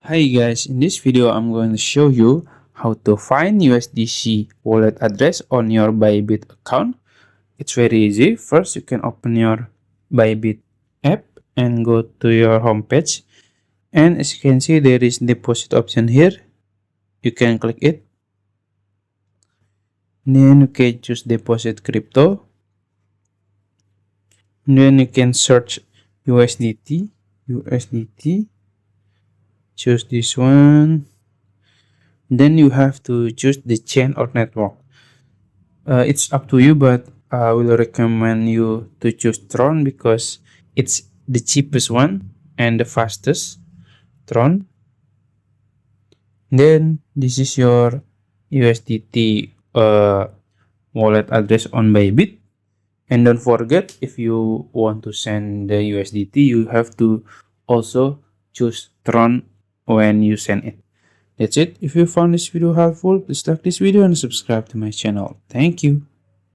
Hi guys, in this video I'm going to show you how to find USDC wallet address on your Bybit account. It's very easy. First, you can open your Bybit app and go to your homepage. And as you can see, there is deposit option here. You can click it. Then you can choose deposit crypto. And then you can search USDT. Choose this one. Then you have to choose the chain or network. It's up to you, but I will recommend you to choose Tron because it's the cheapest one and the fastest. Tron. Then this is your USDT wallet address on Bybit. And don't forget, if you want to send the USDT, you have to also choose Tron when you send it. That's it. If you found this video helpful, please like this video and subscribe to my channel. Thank you.